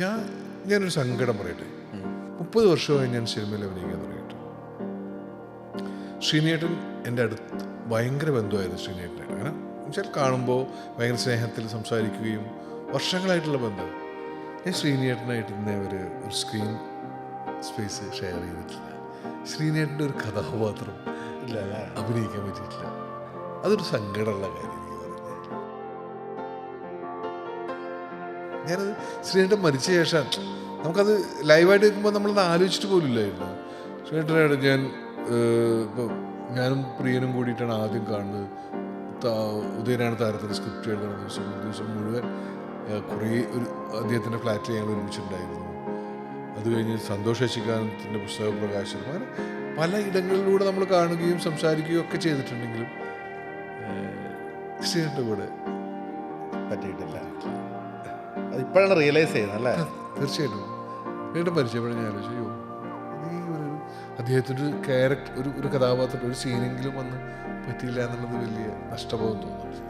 ഞാനൊരു സങ്കടം പറയട്ടെ. 30 വർഷമായി ഞാൻ സിനിമയിൽ അഭിനയിക്കാൻ തുടങ്ങിയിട്ട്. ശ്രീനേട്ടൻ എൻ്റെ അടുത്ത് ഭയങ്കര ബന്ധമായിരുന്നു. ശ്രീനേട്ടനായിട്ട് അങ്ങനെ എന്നുവെച്ചാൽ കാണുമ്പോൾ ഭയങ്കര സ്നേഹത്തിൽ സംസാരിക്കുകയും വർഷങ്ങളായിട്ടുള്ള ബന്ധം. ഞാൻ ശ്രീനേട്ടനായിട്ട് ഇന്നേ ഒരു സ്ക്രീൻ സ്പേസ് ഷെയർ ചെയ്തിട്ടില്ല. ശ്രീനേട്ടൻ്റെ ഒരു കഥാപാത്രം ഇല്ല അഭിനയിക്കാൻ പറ്റിയിട്ടില്ല. അതൊരു സങ്കടമുള്ള കാര്യം. ഞാനത് ശ്രീനേട്ടൻ മരിച്ച ശേഷം നമുക്കത് ലൈവായിട്ട് വെക്കുമ്പോൾ നമ്മളത് ആലോചിച്ചിട്ട് പോലില്ലായിരുന്നു. ശ്രീനേട്ടനായിട്ട് ഇപ്പോൾ ഞാനും പ്രിയനും കൂടിയിട്ടാണ് ആദ്യം കാണുന്നത്. ഉദയനാണ് താരത്തിൻ്റെ സ്ക്രിപ്റ്റ് എഴുതുന്ന ദിവസം മുഴുവൻ കുറേ അദ്ദേഹത്തിൻ്റെ ഫ്ലാറ്റിൽ ഞങ്ങൾ ഒരുമിച്ചിട്ടുണ്ടായിരുന്നു. അത് കഴിഞ്ഞ് സന്തോഷ് ശശികാന്തിൻ്റെ പുസ്തക പ്രകാശനം, അങ്ങനെ പല ഇടങ്ങളിലൂടെ നമ്മൾ കാണുകയും സംസാരിക്കുകയും ഒക്കെ ചെയ്തിട്ടുണ്ടെങ്കിലും ശ്രീനേട്ടൻ്റെ കൂടെ പറ്റിയിട്ടില്ല. അതിപ്പോഴാണ് റിയലൈസ് ചെയ്യുന്നത് അല്ലേ? തീർച്ചയായിട്ടും. വീണ്ടും പരിചയപ്പെടാൻ ഞാൻ ആലോചിച്ചു, അദ്ദേഹത്തിൻ്റെ ഒരു ക്യാരക്ടർ, ഒരു കഥാപാത്രം, ഒരു സീനെങ്കിലും വന്ന് പറ്റിയില്ല എന്നുള്ളത് വലിയ നഷ്ടബോധം തോന്നുന്നു.